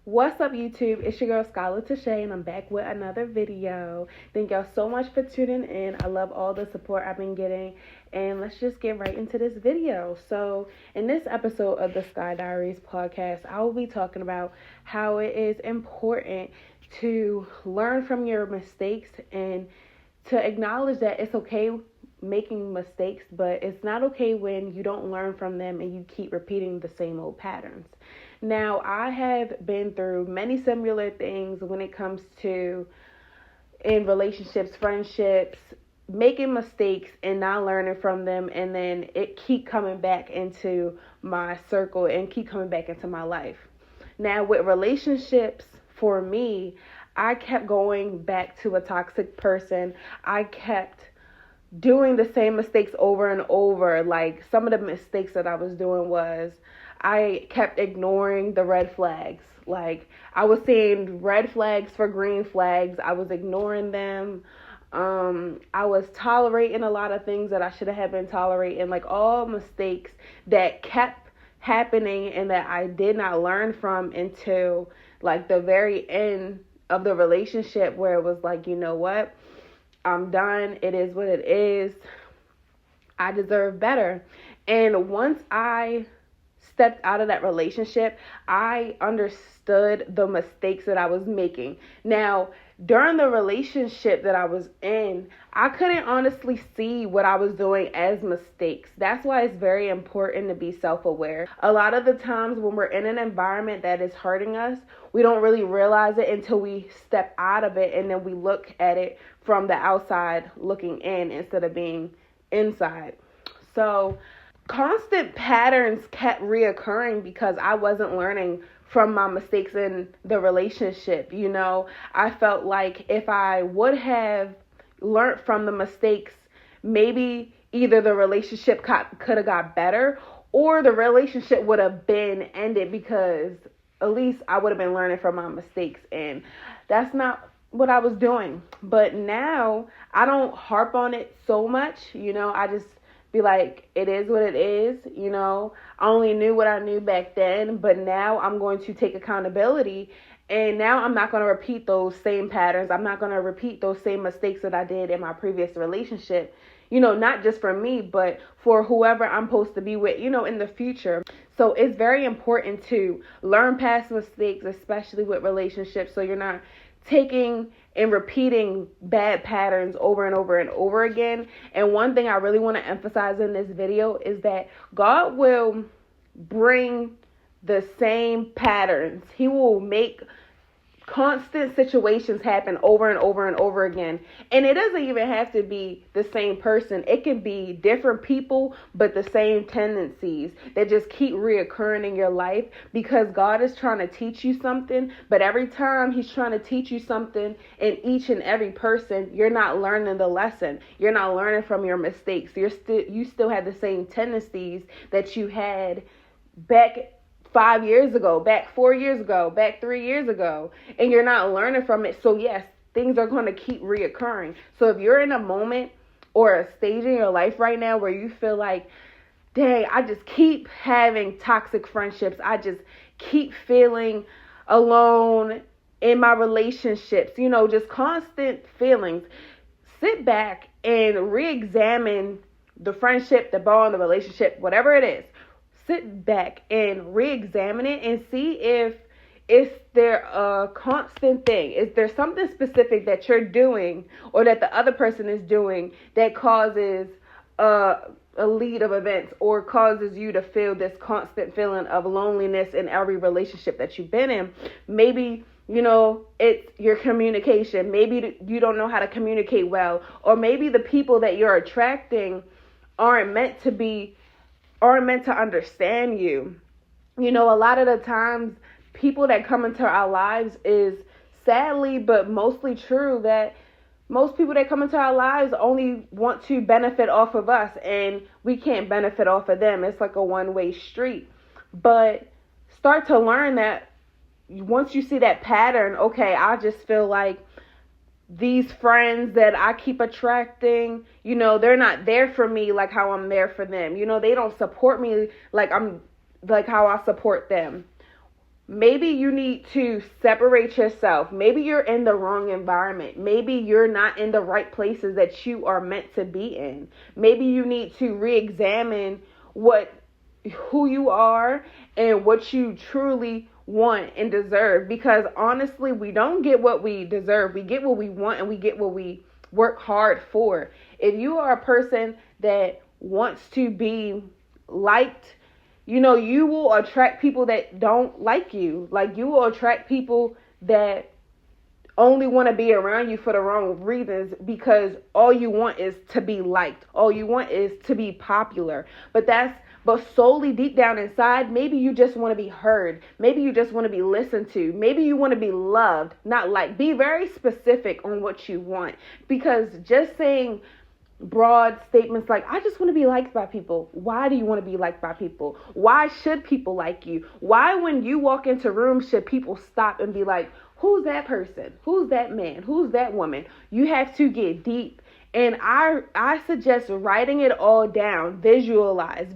What's up, YouTube? It's your girl Skylar Tashay, and I'm back with another video. Thank y'all so much for tuning in. I love all the support I've been getting, and let's just get right into this video. So, in this episode of the Diaries podcast, I will be talking about how it is important to learn from your mistakes and to acknowledge that it's okay making mistakes, but it's not okay when you don't learn from them and you keep repeating the same old patterns. Now, I have been through many similar things when it comes to in relationships, friendships, making mistakes and not learning from them, and then it keep coming back into my circle and keep coming back into my life. Now, with relationships, for me, I kept going back to a toxic person. I kept doing the same mistakes over and over. Like, some of the mistakes that I was doing was I kept ignoring the red flags. Like, I was seeing red flags for green flags. I was ignoring them. I was tolerating a lot of things that I should have been tolerating. Like, all mistakes that kept happening and that I did not learn from until like the very end of the relationship, where it was like, you know what? I'm done. It is what it is. I deserve better. And once I stepped out of that relationship, I understood the mistakes that I was making. Now, during the relationship that I was in, I couldn't honestly see what I was doing as mistakes. That's why it's very important to be self-aware. A lot of the times when we're in an environment that is hurting us, we don't really realize it until we step out of it, and then we look at it from the outside looking in instead of being inside. So constant patterns kept reoccurring because I wasn't learning from my mistakes in the relationship. You know, I felt like if I would have learned from the mistakes, maybe either the relationship could have got better, or the relationship would have been ended, because at least I would have been learning from my mistakes. And that's not what I was doing. But now I don't harp on it so much. You know, I just be like, it is what it is. You know, I only knew what I knew back then, but now I'm going to take accountability. And now I'm not going to repeat those same patterns. I'm not going to repeat those same mistakes that I did in my previous relationship. You know, not just for me, but for whoever I'm supposed to be with, you know, in the future. So it's very important to learn past mistakes, especially with relationships, so you're not taking and repeating bad patterns over and over and over again. And one thing I really want to emphasize in this video is that God will bring the same patterns. He will make constant situations happen over and over and over again. And it doesn't even have to be the same person. It can be different people, but the same tendencies that just keep reoccurring in your life, because God is trying to teach you something. But every time he's trying to teach you something in each and every person, you're not learning the lesson. You're not learning from your mistakes. You still have the same tendencies that you had back 5 years ago, back 4 years ago, back 3 years ago, and you're not learning from it. So yes, things are going to keep reoccurring. So if you're in a moment or a stage in your life right now where you feel like, dang, I just keep having toxic friendships, I just keep feeling alone in my relationships, you know, just constant feelings, sit back and re-examine the friendship, the bond, the relationship, whatever it is. Sit back and re-examine it and see if there a constant thing. Is there something specific that you're doing or that the other person is doing that causes a lead of events or causes you to feel this constant feeling of loneliness in every relationship that you've been in? Maybe, you know, it's your communication. Maybe you don't know how to communicate well, or maybe the people that you're attracting aren't meant to understand you. You know, a lot of the times people that come into our lives, is sadly but mostly true, that most people that come into our lives only want to benefit off of us, and we can't benefit off of them. It's like a one-way street. But start to learn that once you see that pattern, okay, I just feel like these friends that I keep attracting, you know, they're not there for me like how I'm there for them. You know, they don't support me like how I support them. maybe you need to separate yourself. Maybe you're in the wrong environment. Maybe you're not in the right places that you are meant to be in. Maybe you need to re-examine who you are and what you truly want and deserve, because honestly, we don't get what we deserve. We get what we want, and we get what we work hard for. If you are a person that wants to be liked, you will attract people that don't like you. Like, you will attract people that only want to be around you for the wrong reasons, because all you want is to be liked. All you want is to be popular. But solely deep down inside, maybe you just want to be heard. Maybe you just want to be listened to. Maybe you want to be loved, not liked. Be very specific on what you want, because just saying broad statements like, I just want to be liked by people. Why do you want to be liked by people? Why should people like you? Why, when you walk into rooms, should people stop and be like, who's that person? Who's that man? Who's that woman? You have to get deep. And I suggest writing it all down. Visualize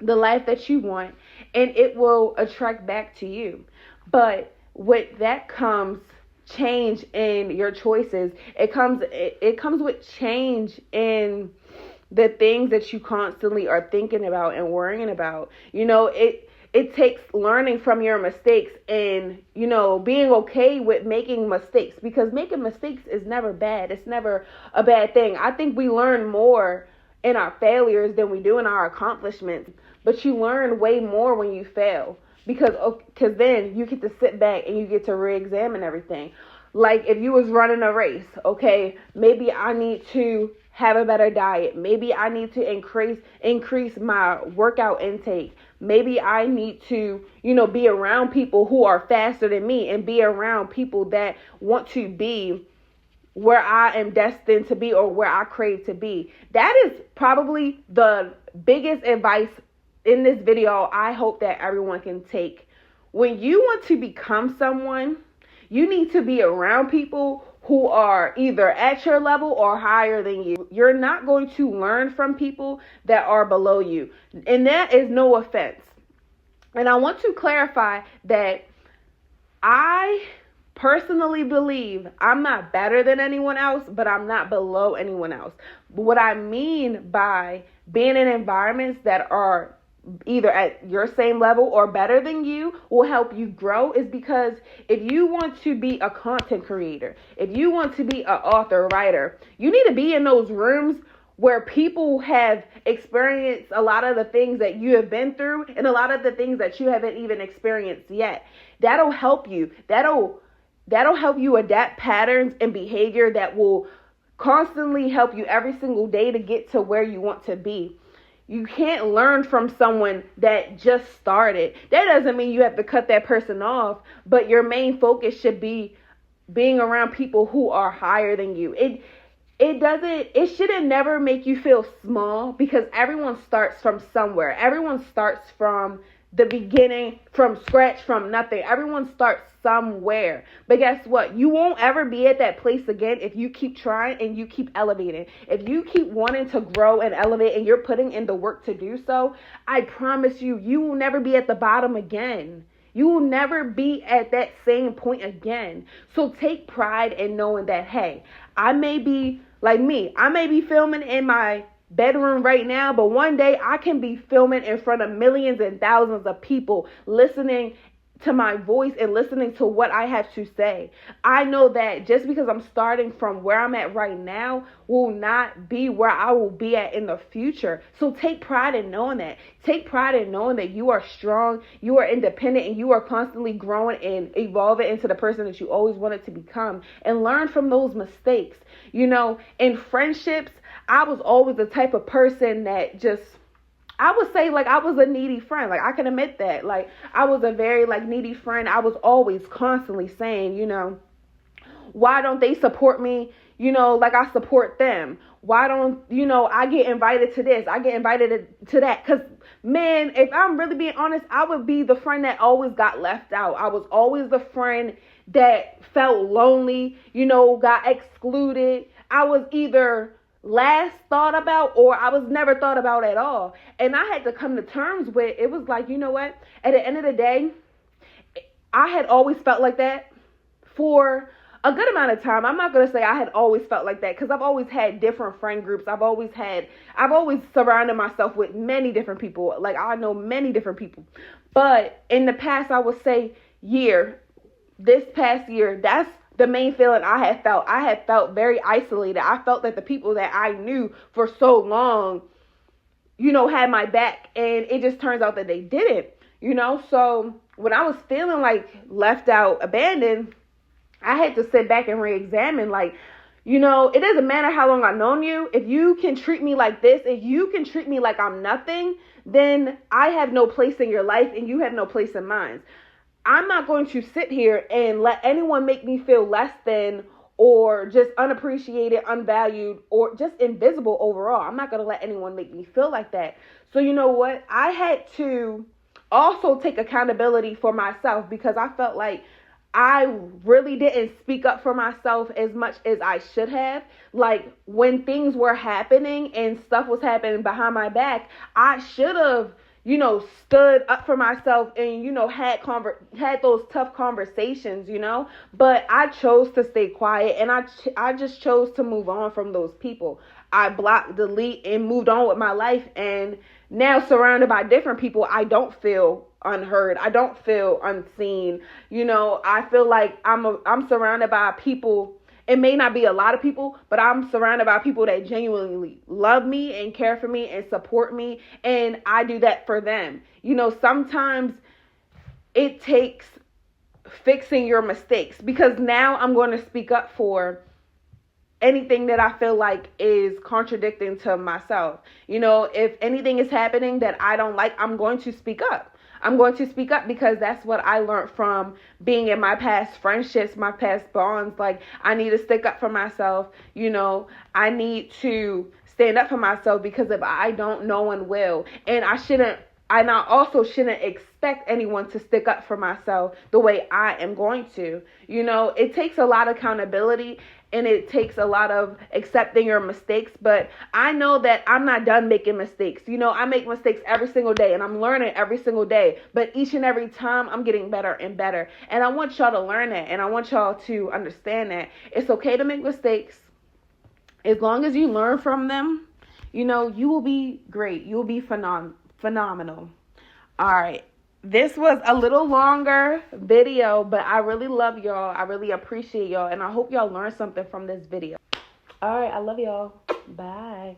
the life that you want, and it will attract back to you. But with that comes change in your choices. It comes with change in the things that you constantly are thinking about and worrying about. It takes learning from your mistakes and, being okay with making mistakes, because making mistakes is never bad. It's never a bad thing. I think we learn more in our failures than we do in our accomplishments, but you learn way more when you fail, because then you get to sit back and you get to re-examine everything. Like, if you was running a race, okay, maybe I need to have a better diet. Maybe I need to increase my workout intake. Maybe I need to, be around people who are faster than me, and be around people that want to be where I am destined to be, or where I crave to be. That is probably the biggest advice in this video I hope that everyone can take. When you want to become someone, you need to be around people who are either at your level or higher than you. You're not going to learn from people that are below you. And that is no offense. And I want to clarify that I personally believe I'm not better than anyone else, but I'm not below anyone else. But what I mean by being in environments that are either at your same level or better than you will help you grow is because if you want to be a content creator, if you want to be an author, writer, you need to be in those rooms where people have experienced a lot of the things that you have been through and a lot of the things that you haven't even experienced yet. That'll help you. That'll help you adapt patterns and behavior that will constantly help you every single day to get to where you want to be. You can't learn from someone that just started. That doesn't mean you have to cut that person off, but your main focus should be being around people who are higher than you. It shouldn't never make you feel small, because everyone starts from somewhere. Everyone starts from the beginning, from scratch, from nothing. Everyone starts somewhere. But guess what? You won't ever be at that place again if you keep trying and you keep elevating. If you keep wanting to grow and elevate and you're putting in the work to do so, I promise you, you will never be at the bottom again. You will never be at that same point again. So take pride in knowing that, hey, I may be filming in my bedroom right now, but one day I can be filming in front of millions and thousands of people listening to my voice and listening to what I have to say. I know that just because I'm starting from where I'm at right now will not be where I will be at in the future. So take pride in knowing that. Take pride in knowing that you are strong, you are independent, and you are constantly growing and evolving into the person that you always wanted to become, and learn from those mistakes. In friendships, I was always the type of person that I would say, I was a needy friend. I can admit that. I was a very, needy friend. I was always constantly saying, why don't they support me, like I support them? Why don't, I get invited to this? I get invited to that. Because, man, if I'm really being honest, I would be the friend that always got left out. I was always the friend that felt lonely, got excluded. I was either last thought about, or I was never thought about at all. And I had to come to terms with, it was like, you know what? At the end of the day, I had always felt like that for a good amount of time. I'm not going to say I had always felt like that, because I've always had different friend groups. I've always surrounded myself with many different people. Like, I know many different people. But in the past, I would say this past year, that's the main feeling I had felt. I had felt very isolated. I felt that the people that I knew for so long, had my back, and it just turns out that they didn't, So when I was feeling like left out, abandoned, I had to sit back and re-examine, like, it doesn't matter how long I've known you. If you can treat me like this, if you can treat me like I'm nothing, then I have no place in your life and you have no place in mine. I'm not going to sit here and let anyone make me feel less than, or just unappreciated, unvalued, or just invisible overall. I'm not going to let anyone make me feel like that. So you know what? I had to also take accountability for myself, because I felt like I really didn't speak up for myself as much as I should have. Like, when things were happening and stuff was happening behind my back, I should have, stood up for myself and, had those tough conversations, But I chose to stay quiet, and I just chose to move on from those people. I blocked, delete, and moved on with my life. And now, surrounded by different people, I don't feel unheard. I don't feel unseen. I feel like I'm surrounded by people. It may not be a lot of people, but I'm surrounded by people that genuinely love me and care for me and support me. And I do that for them. Sometimes it takes fixing your mistakes, because now I'm going to speak up for anything that I feel like is contradicting to myself. If anything is happening that I don't like, I'm going to speak up. I'm going to speak up, because that's what I learned from being in my past friendships, my past bonds. Like, I need to stick up for myself. I need to stand up for myself, because if I don't, no one will. And I also shouldn't expect anyone to stick up for myself the way I am going to. It takes a lot of accountability, and it takes a lot of accepting your mistakes. But I know that I'm not done making mistakes. I make mistakes every single day, and I'm learning every single day. But each and every time, I'm getting better and better. And I want y'all to learn that, and I want y'all to understand that it's okay to make mistakes. As long as you learn from them, you will be great. You'll be phenomenal. All right. This was a little longer video, but I really love y'all. I really appreciate y'all, and I hope y'all learned something from this video. All right. I love y'all. Bye.